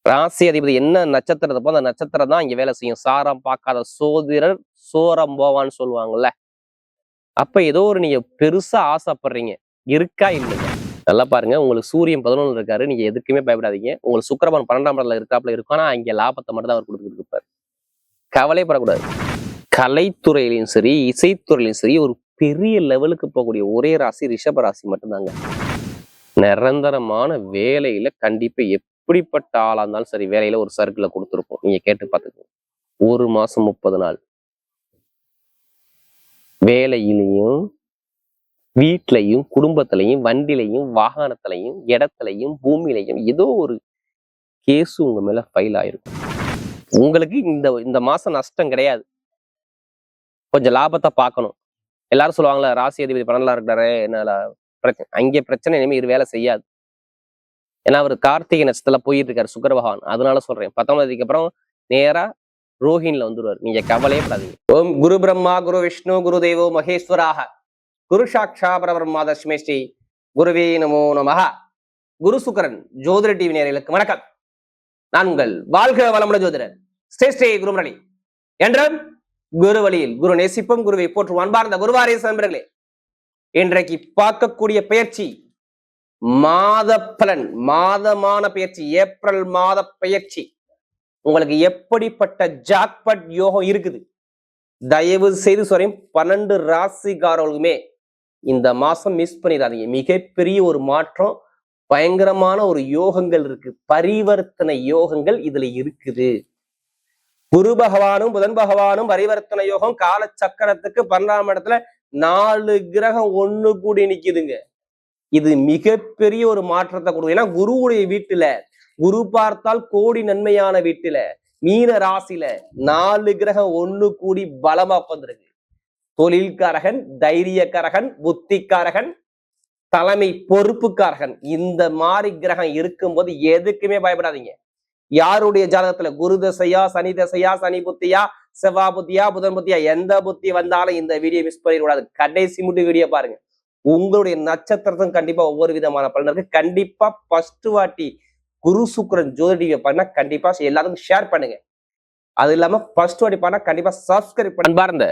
ராசி அதிபதி என்ன நட்சத்திரத்தை அந்த நட்சத்திரம் தான் இங்க வேலை செய்யும். சாரம் பார்க்காத சோதிடர் சோரம் போவான்னு சொல்லுவாங்கல்ல. அப்ப ஏதோ ஒரு நீங்க பெருசா ஆசைப்படுறீங்க, இருக்கா இல்லையா? நல்லா பாருங்க, உங்களுக்கு சூரியன் 11 இருக்காரு, நீங்க எதுக்குமே பயப்படாதீங்க. உங்களுக்கு சுக்கிரன் 12ஆம் இடத்துல இருக்காப்புல இருக்கும். ஆனா இங்க லாபத்தை மட்டும் தான் அவர் கொடுத்துட்டு இருப்பாரு. கவலைப்படக்கூடாது. கலைத்துறையிலையும் சரி, இசைத்துறையிலையும் சரி, ஒரு பெரிய லெவலுக்கு போகக்கூடிய ஒரே ராசி ரிஷப ராசி மட்டும்தாங்க. நிரந்தரமான வேலையில கண்டிப்பா எப்படிப்பட்ட ஆளா இருந்தாலும் சரி, வேலையில ஒரு சர்க்கிளை கொடுத்துருப்போம். நீங்க கேட்டு பார்த்துக்கோங்க. 1 மாசம் 30 நாள் வேலையிலையும் வீட்லையும் குடும்பத்திலையும் வண்டிலையும் வாகனத்திலையும் இடத்துலையும் பூமியிலையும் ஏதோ ஒரு கேஸ் உங்க மேல ஃபைல் ஆயிருக்கும். உங்களுக்கு இந்த மாசம் நஷ்டம் கிடையாது. கொஞ்சம் லாபத்தை பார்க்கணும். எல்லாரும் சொல்லுவாங்களா, ராசி அதிபதி 12 இருக்கிறாரு, என்ன பிரச்சனை? அங்கே பிரச்சனை இனிமே இது வேலை செய்யாது. ஏன்னா அவர் கார்த்திகை நட்சத்திரத்துல போயிட்டு இருக்காரு சுக்கிர பகவான். அதனால சொல்றேன், 19ஆம் தேதிக்கு அப்புறம் நேரா ரோஹின்ல வந்துருவாரு. நீங்க கவலையே படாதீங்க. ஓம் குரு பிரம்மா குரு விஷ்ணு குரு தேவோ மகேஸ்வராக குரு சாட்சா பரபிரம்மா தஸ்மை ஸ்ரீ குருவே நமோ நமஹ. குரு சுக்கரன் ஜோதிட டிவி நேயர்களுக்கு வணக்கம். நான் உங்கள் வாழ்க வளமுடன் ஜோதிடர் ஸ்ரீ குருமுரளி. என்றும் குரு வழியில் குரு நேசிப்போம், குருவை போற்றும் அன்பார்ந்த குருவாரிய நண்பர்களே, இன்றைக்கு பார்க்கக்கூடிய பயிற்சி மாத பலன், மாதமான பயிற்சி, ஏப்ரல் மாத பயிற்சி. உங்களுக்கு எப்படிப்பட்ட ஜாக்பட் யோகம் இருக்குது? தயவு செய்து சொல்றேன், 12 ராசிக்காரர்களுமே இந்த மாசம் மிஸ் பண்ணிடாதீங்க. மிகப்பெரிய ஒரு மாற்றம், பயங்கரமான ஒரு யோகங்கள் இருக்கு, பரிவர்த்தனை யோகங்கள் இதுல இருக்குது. குரு பகவானும் புதன் பகவானும் பரிவர்த்தனை யோகம். கால சக்கரத்துக்கு 12ஆம் இடத்துல 4 கிரகம் ஒண்ணு கூடி நிக்குதுங்க. இது மிகப்பெரிய ஒரு மாற்றத்தை கொடுக்கும். ஏன்னா குருவுடைய வீட்டுல, குரு பார்த்தால் கோடி நன்மையான வீட்டுல, மீன ராசியில 4 கிரகம் ஒண்ணு கூடி பலமா உட்கார்ந்துருக்கு. தொழில்காரகன், தைரியக்காரகன், புத்திக்காரகன், தலைமை பொறுப்புக்காரகன், இந்த மாதிரி கிரகம் இருக்கும்போது எதுக்குமே பயப்படாதீங்க. யாருடைய ஜாதகத்துல குரு தசையா, சனி தசையா, சனி புத்தியா, செவ்வாய் புத்தியா, புதன் புத்தியா, எந்த புத்தி வந்தாலும் இந்த வீடியோ மிஸ் பண்ணிடக்கூடாது. கடைசி மட்டும் வீடியோ பாருங்க. உங்களுடைய நட்சத்திரத்தும் கண்டிப்பா ஒவ்வொரு விதமான பலன் இருக்கு. கண்டிப்பா ஃபர்ஸ்ட் வாட்டி குரு சுக்கிரன் ஜோதிட டிவி பண்ணா கண்டிப்பா எல்லாருக்கும் ஷேர் பண்ணுங்க. அது இல்லாம ஃபர்ஸ்ட் வாட்டி பண்ணா கண்டிப்பா சப்ஸ்கிரைப் பண்ண. அன்பார்ந்த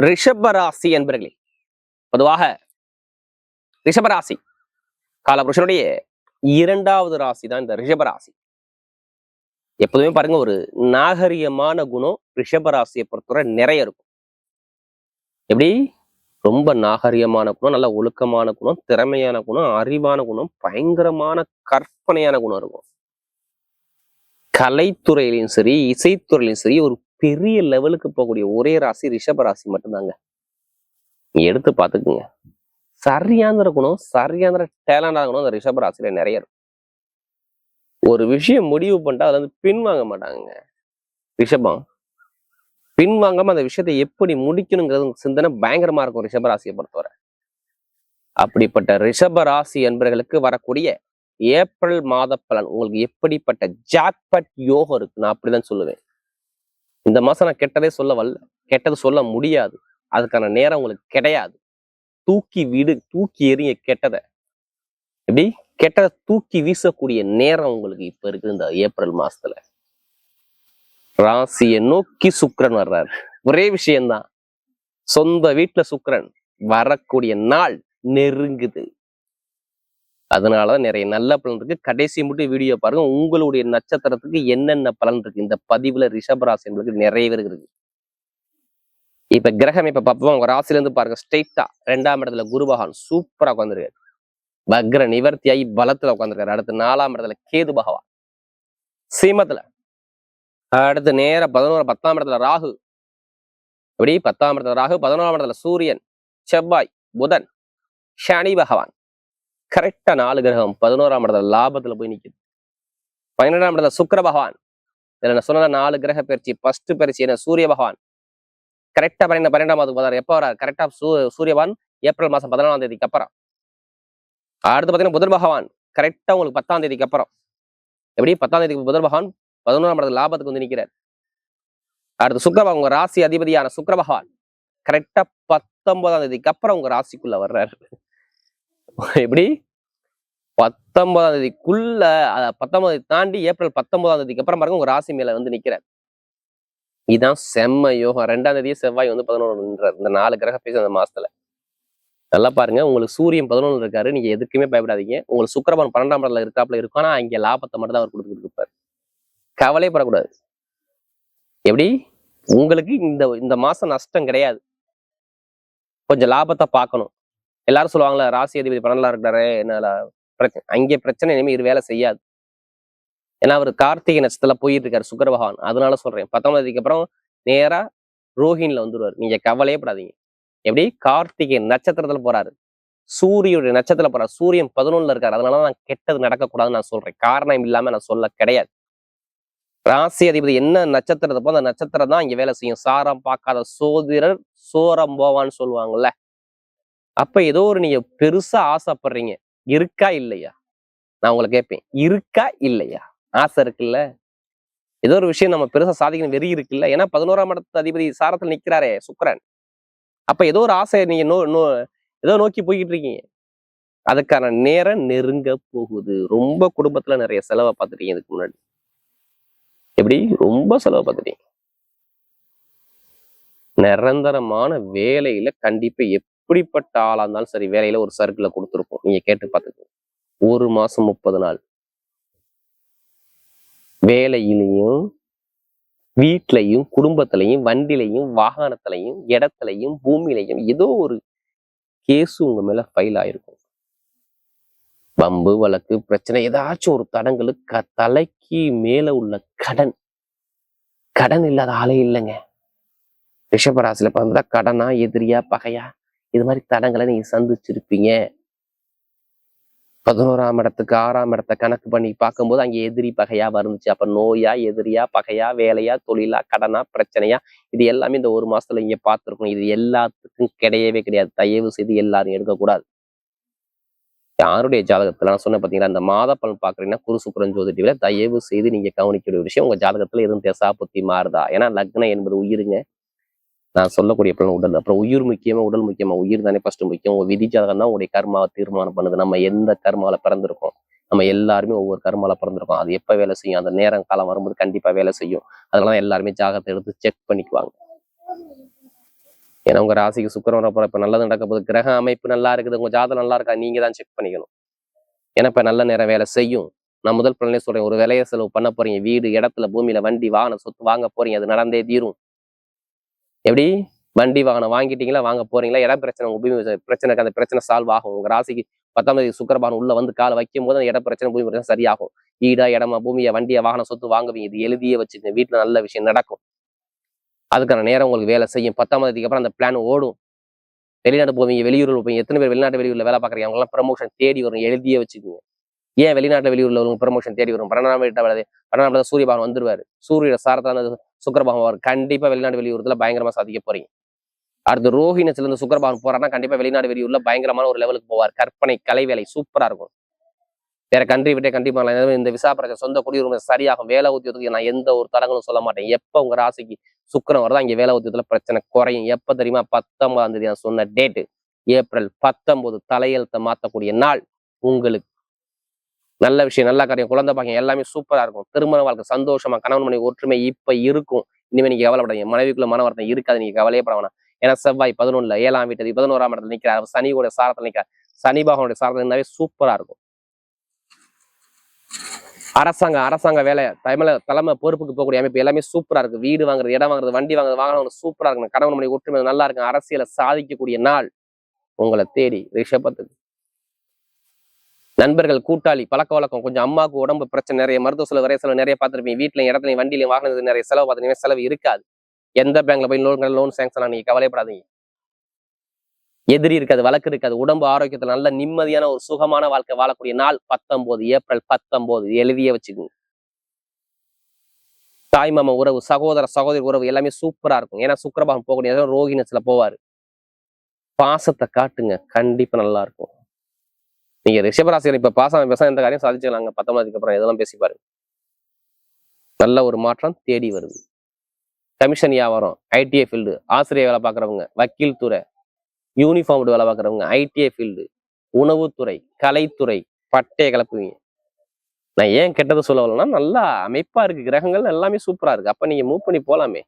ரிஷபராசி என்பர்களே, பொதுவாக ரிஷபராசி காலபுருஷனுடைய 2வது ராசி தான் இந்த ரிஷபராசி. எப்போதுமே பாருங்க, ஒரு நாகரிகமான குணம் ரிஷபராசியை பொறுத்தவரை நிறைய இருக்கும். எப்படி? ரொம்ப நாகரிகமான குணம், நல்ல ஒழுக்கமான குணம், திறமையான குணம், அறிவான குணம், பயங்கரமான கற்பனையான குணம் இருக்கும். கலைத்துறையிலையும் சரி, இசைத்துறையிலையும் சரி, ஒரு பெரிய லெவலுக்கு போகக்கூடிய ஒரே ராசி ரிஷபராசி மட்டும்தாங்க. நீங்க எடுத்து பார்த்துக்குங்க. சரியான குணம், சரியான டேலண்டான குணம் அந்த ரிஷபராசியில நிறைய இருக்கும். ஒரு விஷயம் முடிவு பண்ணிட்டா அதுல இருந்து பின்வாங்க மாட்டாங்க. ரிஷபம் பின்வாங்காம அந்த விஷயத்தை எப்படி முடிக்கணுங்கிறது சிந்தனை பயங்கரமா இருக்கும் ரிஷபராசியை பொறுத்தவரை. அப்படிப்பட்ட ரிஷபராசி என்பவர்களுக்கு வரக்கூடிய ஏப்ரல் மாத பலன் உங்களுக்கு எப்படிப்பட்ட ஜாக்பட் யோகம் இருக்கு, நான் அப்படிதான் சொல்லுவேன். இந்த மாசம் நான் கெட்டதே சொல்ல வரல, கெட்டது சொல்ல முடியாது, அதுக்கான நேரம் உங்களுக்கு கிடையாது. தூக்கி வீடு, தூக்கி எறிய கெட்டதை. எப்படி? கெட்டதை தூக்கி வீசக்கூடிய நேரம் உங்களுக்கு இப்ப இருக்குது இந்த ஏப்ரல் மாசத்துல. ராசியை நோக்கி சுக்கிரன் வர்றாரு. ஒரே விஷயம்தான், சொந்த வீட்டுல சுக்கிரன் வரக்கூடிய நாள் நெருங்குது. அதனாலதான் நிறைய நல்ல பலன் இருக்கு. கடைசி மட்டும் வீடியோ பாருங்க, உங்களுடைய நட்சத்திரத்துக்கு என்னென்ன பலன் இருக்கு இந்த பதிவுல ரிஷபராசி என்பது நிறைய பேருக்கு இருக்கு. இப்ப கிரகம் இப்ப பார்ப்போம். உங்க ராசில இருந்து பாருங்க, ஸ்ட்ரெயிட்டா 2ஆம் இடத்துல குரு பகவான் சூப்பரா உட்காந்துருக்காரு. வக்ர நிவர்த்தியாகி பலத்துல உட்காந்துருக்காரு. அடுத்து 4ஆம் இடத்துல கேது பகவான் சீமத்துல. அடுத்து நேர 10ஆம் இடத்துல ராகு. எப்படி? 10ஆம் இடத்துல ராகு, 11ஆம் இடத்துல சூரியன், செவ்வாய், புதன், சனி பகவான். கரெக்டா 4 கிரகம் 11ஆம் இடத்துல லாபத்துல போய் நிக்குது. 12ஆம் இடத்துல சுக்கிர பகவான். இதுல நான் சொன்ன 4 கிரக பயிற்சி. ஃபர்ஸ்ட் பயிற்சி என்ன? சூரிய பகவான். கரெக்டா 12ஆம் மாதத்துக்கு வராரு. எப்ப வராரு? கரெக்டா சூரிய பகவான் ஏப்ரல் மாசம் 14ஆம் தேதிக்கு அப்புறம். அடுத்து பாத்தீங்கன்னா புதன் பகவான் கரெக்டா உங்களுக்கு 10ஆம் தேதிக்கு அப்புறம். எப்படி? 10ஆம் தேதிக்கு புதன் பகவான் 11ஆம் இடத்துல லாபத்துக்கு வந்து நிக்கிறார். அடுத்து சுக்கிர பகவான், உங்க ராசி அதிபதியான சுக்கிர பகவான் கரெக்டா 19ஆம் தேதிக்கு அப்புறம் உங்க ராசிக்குள்ள வர்றாரு. எப்படி? 19ஆம் தேதிக்குள்ள 19 தாண்டி ஏப்ரல் 19ஆம் தேதிக்கு அப்புறம் பாருங்க உங்க ராசி மேல வந்து நிக்கிறார். இதுதான் செம்ம யோகம். 2ஆம் தேதியே செவ்வாய் வந்து 11 நின்றார். இந்த 4 கிரக பேச அந்த மாசத்துல நல்லா பாருங்க. உங்களுக்கு சூரியன் 11 இருக்காரு. நீங்க எதுக்குமே பயப்படாதீங்க. உங்களுக்கு சுக்கிரபன் 12ஆம் இடத்துல இருக்காப்புல இருக்கும். ஆனா இங்க லாபத்தை மட்டும் தான் அவர் கொடுத்துட்டு இருப்பாரு. கவலைப்படக்கூடாது. எப்படி உங்களுக்கு இந்த மாசம் நஷ்டம் கிடையாது. கொஞ்சம் லாபத்தை பார்க்கணும். எல்லாரும் சொல்லுவாங்களா ராசி அதிபதி 12 இருக்கிறாரு என்ன பிரச்சனை, அங்கே பிரச்சனை இனிமே இது வேலை செய்யாது. ஏன்னா அவர் கார்த்திகை நட்சத்திரத்துல போயிட்டு இருக்காரு சுக்கிர பகவான். அதனால சொல்றேன் 19ஆம் தேதிக்கு அப்புறம் நேரா ரோஹிணில வந்துருவாரு. நீங்க கவலையே படாதீங்க. எப்படி கார்த்திகை நட்சத்திரத்துல போறாரு, சூரியனுடைய நட்சத்திரத்துல போறாரு. சூரியன் 11ல இருக்காரு. அதனாலதான் நான் கெட்டது நடக்கக்கூடாதுன்னு நான் சொல்றேன். காரணம் இல்லாம நான் சொல்ல கிடையாது. ராசி அதிபதி என்ன நட்சத்திரத்தை போ அந்த நட்சத்திரம் தான் இங்க வேலை செய்யும். சாரம் பார்க்காத சோதிடர் சோரம் போவான்னு சொல்லுவாங்கல்ல. அப்ப ஏதோ ஒரு நீங்க பெருசா ஆசைப்படுறீங்க, இருக்கா இல்லையா? நான் உங்களை கேட்பேன், இருக்கா இல்லையா? ஆசை இருக்குல்ல, ஏதோ ஒரு விஷயம் நம்ம பெருசா சாதிக்கணும் வெறி இருக்குல்ல. ஏன்னா 11ஆம் இடத்து அதிபதி சாரத்துல நிக்கிறாரே சுக்கிரன். அப்ப ஏதோ ஒரு ஆசை நீங்க ஏதோ நோக்கி போய்கிட்டு இருக்கீங்க. அதுக்கான நேரம் நெருங்க போகுது. ரொம்ப குடும்பத்துல நிறைய செலவை பார்த்துட்டீங்க இதுக்கு முன்னாடி. எப்படி ரொம்ப செலவை பார்த்துட்டீங்க. நிரந்தரமான வேலையில கண்டிப்பா எப்படிப்பட்ட ஆளா இருந்தாலும் சரி வேலையில ஒரு சர்க்கிளை கொடுத்துருப்போம். நீங்க கேட்டு பார்த்துக்கோங்க. 1 மாசம் 30 நாள் வேலையிலையும் வீட்லையும் குடும்பத்திலையும் வண்டிலையும் வாகனத்திலையும் இடத்துலையும் பூமியிலையும் ஏதோ ஒரு கேஸ் உங்க மேல ஃபைல் ஆயிருக்கும். வம்பு வழக்கு பிரச்சனை ஏதாச்சும் ஒரு தடங்களுக்கு தலைக்கு மேல உள்ள கடன் இல்லாத ஆளே இல்லைங்க. ரிஷபராசியில பிறந்தா கடனா எதிரியா பகையா இது மாதிரி தடங்களை நீங்க சந்திச்சிருப்பீங்க. 11ஆம் இடத்துக்கு 6ஆம் இடத்தை கணக்கு பண்ணி பார்க்கும்போது அங்கே எதிரி பகையா வந்துச்சு. அப்ப நோயா எதிரியா பகையா வேலையா தொழிலா கடனா பிரச்சனையா இது எல்லாமே இந்த 1 மாசத்துல இங்க பார்த்துருக்கணும். இது எல்லாத்துக்கும் கிடையவே கிடையாது. தயவு செய்து எல்லாரும் எடுக்கக்கூடாது. யாருடைய ஜாதகத்துல நான் சொன்ன பாத்தீங்கன்னா இந்த மாத பலன் பாக்குறீங்கன்னா குரு சுக்கிரன் ஜோதிடத்துல தயவு செய்து நீங்க கவனிக்கக்கூடிய விஷயம் உங்க ஜாதகத்துல எதுவும் திசா புத்தி மாறுதா. ஏன்னா லக்னம் என்பது உயிருங்க. நான் சொல்லக்கூடிய பலன் உடல். அப்புறம் உயிர் முக்கியமா உடல் முக்கியமா? உயிர் தானே ஃபர்ஸ்ட் முக்கியம். உங்க விதி ஜாதகம் தான் உங்களுடைய கர்மாவை தீர்மானம் பண்ணுது. நம்ம எந்த கர்மால பிறந்திருக்கோம், நம்ம எல்லாருமே ஒவ்வொரு கர்மால பிறந்திருக்கோம். அது எப்ப வேலை செய்யும், அந்த நேரம் காலம் வரும்போது கண்டிப்பா வேலை செய்யும். அதனாலதான் எல்லாருமே ஜாதகத்தை எடுத்து செக் பண்ணிக்குவாங்க. ஏன்னா உங்க ராசிக்கு சுக்கிரன் வரப்போற இப்ப நல்லது நடக்க போகுது. கிரக அமைப்பு நல்லா இருக்குது, உங்க ஜாதகம் நல்லா இருக்கா நீங்க தான் செக் பண்ணிக்கணும். ஏன்னா இப்ப நல்ல நேரம் வேலை செய்யும். நான் முதல் பலனே சொல்றேன், ஒரு விலைய செலவு பண்ண போறீங்க, வீடு இடத்துல பூமியில வண்டி வாகனம் சொத்து வாங்க போறீங்க, அது நடந்தே தீரும். எப்படி வண்டி வாகனம் வாங்கிட்டீங்களா, வாங்க போறீங்களா, இட பிரச்சனை உங்க பூமி பிரச்சனை அந்த பிரச்சனை சால்வ் ஆகும். உங்க ராசிக்கு 10ஆம் தேதி சுக்கிரபான் உள்ள வந்து காலை வைக்கும் போது அந்த இட பிரச்சனை பூமி பிரச்சனை சரியாகும். வீடா இடமா பூமியை வண்டியை வாகனம் சொத்து வாங்குவீங்க. இது எழுதியே வச்சுக்கோங்க. வீட்டுல நல்ல விஷயம் நடக்கும். அதுக்கான நேரம் உங்களுக்கு வேலை செய்யும். 10ஆம் தேதிக்கு அப்புறம் அந்த பிளான் ஓடும். வெளிநாடு போவீங்க, வெளியூர்ல போவீங்க. எத்தனை பேர் வெளிநாட்டு வெளியூர்ல வேலை பார்க்குறீங்க? அவங்களாம் ப்ரமோஷன் தேடி வரும். எழுதியே வச்சுக்கோங்க. ஏன் வெளிநாட்டு வெளியூர்ல உங்களுக்கு ப்ரமோஷன் தேடி வரும்? 12ஆம் சூரிய பகவான் வந்துருவாரு. சூரிய சாரத்தான சுக்கிர பகவான் கண்டிப்பா வெளிநாடு வெளியூர்ல பயங்கரமா சாதிக்க போறீங்க. அடுத்து ரோஹிணத்துல இருந்து சுக்கிர பகவான் போறாருன்னா கண்டிப்பா வெளிநாடு வெளியூர்ல பயங்கரமான ஒரு லெவலுக்கு போவார். கற்பனை கலை வேலை சூப்பரா இருக்கும். வேற கண்ட்ரி விட்டே கண்டிப்பா இந்த விசா பிரச்சனை சொந்த குடியுரிமை சரியாகும். வேலை உத்தியோகத்துக்கு நான் எந்த ஒரு தடங்களும் சொல்ல மாட்டேன். எப்ப உங்க ராசிக்கு சுக்கிரன் வருதா இங்க வேலை உத்தியோகத்துல பிரச்சனை குறையும். எப்ப தெரியுமா? 19ஆம் தேதி நான் சொன்ன டேட்டு ஏப்ரல் 19 தலையெழுத்தை மாத்தக்கூடிய நாள். உங்களுக்கு நல்ல விஷயம், நல்ல காரியம், குழந்தை பாக்கியம் எல்லாமே சூப்பரா இருக்கும். திருமண வாழ்க்கை சந்தோஷமா, கணவன் மனைவி ஒற்றுமை இப்ப இருக்கும். இனிமே நீங்க கவலைப்படாதீங்க. மனைவிக்குள்ள மன வருத்தம் இருக்காது, நீங்க கவலையே பட வேணாம். ஏன்னா செவ்வாய் 11ல 7ஆம் வீட்டு 11ஆம் இடத்துல நிக்கிறார். சனியோட சாரத்துல நிக்கிறார். சனி பகவானுடைய சாரத்துல இருந்தாவே சூப்பரா இருக்கும். அரசாங்க வேலை தலைமை பொறுப்புக்கு போகக்கூடிய அமைப்பு எல்லாமே சூப்பரா இருக்கு. வீடு வாங்குறது, இடம் வாங்குறது, வண்டி வாங்குறது, வாகனம் சூப்பரா இருக்கு. கணவன் மனைவி ஒற்றுமை நல்லா இருக்கு. அரசியலை சாதிக்கக்கூடிய நாள் உங்களை தேடி ரிஷபத்துக்கு. நண்பர்கள் கூட்டாளி பழக்க வழக்கம் கொஞ்சம் அம்மாவுக்கு உடம்பு பிரச்சனை நிறைய மருத்துவ செலவு நிறைய செலவு நிறைய பார்த்துருப்பீங்க. வீட்டுல இடத்துலையும் வண்டியிலையும் வாகனத்துக்கு நிறைய செலவு பார்த்துருப்பீங்க. செலவு இருக்காது. எந்த பேங்க்ல போய் லோன் சேங்ஷன் நீங்க கவலைப்படாதீங்க. எதிரி இருக்காது, வழக்கு இருக்காது. உடம்பு ஆரோக்கியத்துல நல்ல நிம்மதியான ஒரு சுகமான வாழ்க்கை வாழக்கூடிய நாள் 19 ஏப்ரல் 19 எழுதியே வச்சுக்கோங்க. தாய் மாமா உறவு, சகோதர சகோதரி உறவு எல்லாமே சூப்பரா இருக்கும். ஏன்னா சுக்கிரபாகம் போகக்கூடிய ரோஹிணத்துல போவாரு. பாசத்தை காட்டுங்க, கண்டிப்பா நல்லா இருக்கும். நீங்க ரிஷபராசிகள் இப்ப பாசம் பேச எந்த காரியம் சாதிச்சுக்கலாங்க. 19க்கு அப்புறம் இதெல்லாம் பேசி பாருங்க. நல்ல ஒரு மாற்றம் தேடி வருது. கமிஷன் வியாபாரம், ஐடிஐ ஃபீல்டு, ஆசிரியர் வேலை பார்க்குறவங்க, வக்கீல் துறை, யூனிஃபார்ம் வேலை பார்க்குறவங்க, ஐடிஐ ஃபீல்டு, உணவுத்துறை, கலைத்துறை, பட்டையை கிளப்புவீங்க. நான் ஏன் கெட்டதை சொல்ல வரலன்னா, நல்லா அமைப்பா இருக்கு, கிரகங்கள் எல்லாமே சூப்பரா இருக்கு. அப்ப நீங்க மூவ் பண்ணி போலாமே.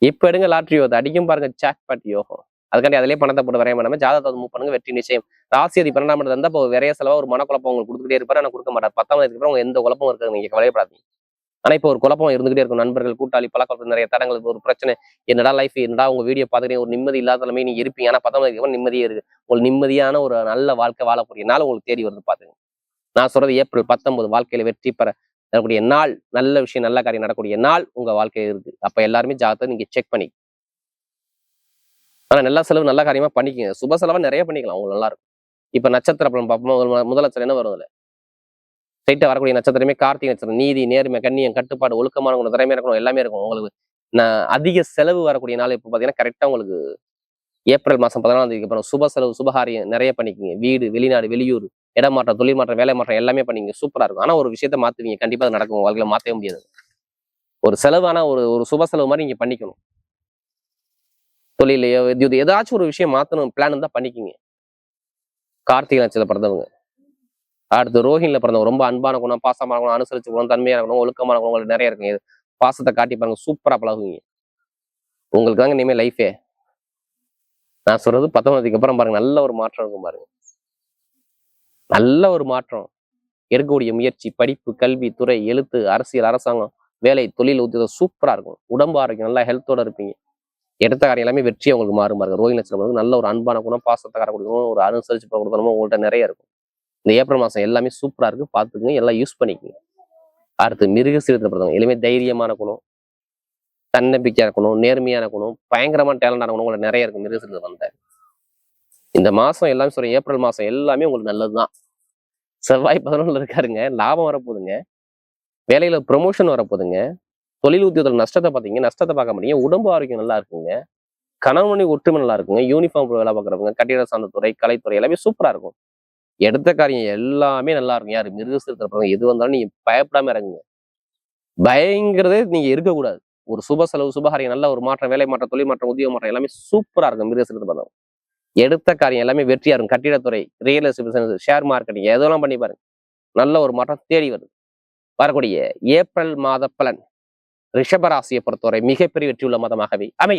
இப்ப எடுங்க லாட்ரி யோகம் அடிக்கும் பாருங்க, ஜாக்பாட் யோகம். அதுக்காண்டி அதிலே பணத்தை போட்டு விரைய பண்ணாம ஜாதகத்தை மூவ் பண்ணுங்க, வெற்றி நிச்சயம். ராசி அதி 12ஆம் இடத்துல இருந்தா இப்போ விரைய செலவா ஒரு மனக்குழப்பம் உங்களுக்கு கொடுத்துக்கிட்டே இருப்பாரு, ஆனா கொடுக்க மாட்டார். 10ஆம் இடத்துக்கு அப்புறம் எந்த குழப்பமும் இருக்காது, நீங்க கவலைப்படாதீங்க. ஆனா இப்போ ஒரு குழப்பம் இருந்துகிட்டே இருக்கும், நண்பர்கள், கூட்டாளி, பழக்கம், நிறைய தடங்கள், ஒரு பிரச்சனை. என்னடா லைஃப், என்னடா உங்க வீடியோ பார்த்துக்கிட்டே ஒரு நிம்மதி இல்லாத தலைமை நீங்க இருப்பீங்க. ஆனா 10ஆம் தேதிக்கு அப்புறம் நிம்மதியே இருக்கு. உங்களுக்கு நிம்மதியான ஒரு நல்ல வாழ்க்கை வாழக்கூடிய நாள் உங்களுக்கு தேடி வருது பாத்துங்க. நான் சொல்றது ஏப்ரல் 19 வாழ்க்கையில வெற்றி பெற தரக்கூடிய நாள், நல்ல விஷயம், நல்ல காரியம் நடக்கக்கூடிய நாள் உங்க வாழ்க்கையில இருக்கு. அப்ப எல்லாருமே ஜாதகத்தை நீங்க செக் பண்ணி, ஆனா நல்ல செலவு நல்ல காரியமா பண்ணிக்கங்க. சுப செலவா நிறைய பண்ணிக்கலாம், உங்களுக்கு நல்லா இருக்கும். இப்ப நட்சத்திர பலன் பார்ப்போம். முதல் நட்சத்திரம் என்ன வரும்? ஸ்ட்ரைட்டா வரக்கூடிய நட்சத்திரமே கார்த்திகை நட்சத்திரம். நீதி, நேர்மை, கண்ணியம், கட்டுப்பாடு, ஒழுக்கமான குணம், திறமையா இருக்கணும், எல்லாமே இருக்கும். உங்களுக்கு நான் அதிக செலவு வரக்கூடிய நாள் இப்ப பாத்தீங்கன்னா கரெக்டா உங்களுக்கு ஏப்ரல் மாசம் 14ஆம் தேதிக்கு அப்புறம் சுப செலவு, சுபகாரியம் நிறைய பண்ணிக்கங்க. வீடு, வெளிநாடு, வெளியூர், இடமாற்றம், தொழில் மாற்றம், வேலை மாற்றம் எல்லாமே பண்ணிங்க, சூப்பரா இருக்கும். ஆனா ஒரு விஷயத்த மாத்துவீங்க, கண்டிப்பா அது நடக்கும், வாழ்க்கையில மாற்றவே முடியாது. ஒரு செலவான ஒரு சுப செலவு மாதிரி நீங்க பண்ணிக்கணும். தொழிலையோ ஏதாச்சும் ஒரு விஷயம் மாத்தணும் பிளான் தான் பண்ணிக்கிங்க. கார்த்திகை நட்சத்திரம் பிறந்தவங்க. அடுத்து ரோஹிணில பிறந்தவங்க, ரொம்ப அன்பான குணம், பாசமான குணம், அனுசரிச்சு குணம், தன்மையான குணம், ஒழுக்கமான குணங்கள் நிறைய இருக்குங்க. பாசத்தை காட்டி பாருங்க, சூப்பரா பழகுவீங்க. உங்களுக்கு தாங்க இனிமே லைஃபே. நான் சொல்றது 19 அப்புறம் பாருங்க, நல்ல ஒரு மாற்றம் இருக்கும் பாருங்க. நல்ல ஒரு மாற்றம். எடுக்கக்கூடிய முயற்சி, படிப்பு, கல்வி, துறை, எழுத்து, அரசியல், அரசாங்கம், வேலை, தொழில், உத்தியோகம் சூப்பரா இருக்கும். உடம்பு ஆரோக்கியம், நல்லா ஹெல்த்தோட இருப்பீங்க. எடுத்த காரியம் எல்லாமே வெற்றியை உங்களுக்கு மாறும் பாருங்க. ரோஹிணி நட்சத்திரம் நல்ல ஒரு அன்பான குணம், பாசத்தை காரக்கூடிய ஒரு அனுசரிச்சு கொடுக்கணுமோ உங்கள்கிட்ட நிறைய இருக்கும். இந்த ஏப்ரல் மாசம் எல்லாமே சூப்பரா இருக்கு, பாத்துக்குங்க, எல்லாம் யூஸ் பண்ணிக்கங்க. அடுத்து மிருகசீரத்துல பிறந்தவங்க எல்லாமே தைரியமான குணம், தன்னம்பிக்கையா இருக்கணும், நேர்மையான குணம், பயங்கரமான டேலண்டான குணம் உங்களுக்கு நிறைய இருக்கு மிருகசீரத்துல வந்த. இந்த மாசம் எல்லாமே சொல்றேன், ஏப்ரல் மாசம் எல்லாமே உங்களுக்கு நல்லதுதான். செவ்வாய் 11 இருக்காருங்க, லாபம் வரப்போகுதுங்க. வேலையில ப்ரொமோஷன் வரப்போகுதுங்க. தொழில் உத்தியோகத்தில் நஷ்டத்தை பார்த்தீங்க, நஷ்டத்தை பார்க்க மாட்டீங்க. உடம்பு ஆரோக்கியம் நல்லா இருக்குங்க. கணவனி ஒற்றுமை நல்லா இருக்குங்க. யூனிஃபார்ம் வேலை பார்க்குறவங்க, கட்டிட சார்ந்த துறை, கலைத்துறை எல்லாமே சூப்பரா இருக்கும். எடுத்த காரியம் எல்லாமே நல்லா இருக்கும். யாரு மிருகசீரத்துல எது வந்தாலும் நீங்க பயப்படாம இறங்குங்க. பயங்கிறதே நீங்க இருக்கக்கூடாது. ஒரு சுப செலவு, சுபகாரியம், நல்ல ஒரு மாற்றம், வேலை மாற்றம், தொழில் மாற்றம், உத்தியோக மாற்றம் எல்லாமே சூப்பரா இருக்கும் மிருகசீரத்துல பிறந்தவங்க. எடுத்த காரியம் எல்லாமே வெற்றியா இருக்கும். கட்டிடத்துறை, real estate business, share marketing எதெல்லாம் பண்ணி பாருங்க, நல்ல ஒரு மாற்றம் தேடி வருது. வரக்கூடிய ஏப்ரல் மாத பலன் ரிஷபராசியை பொறுத்தவரை மிகப்பெரிய வெற்றியுள்ள மாதமாகவே அமைகிறது.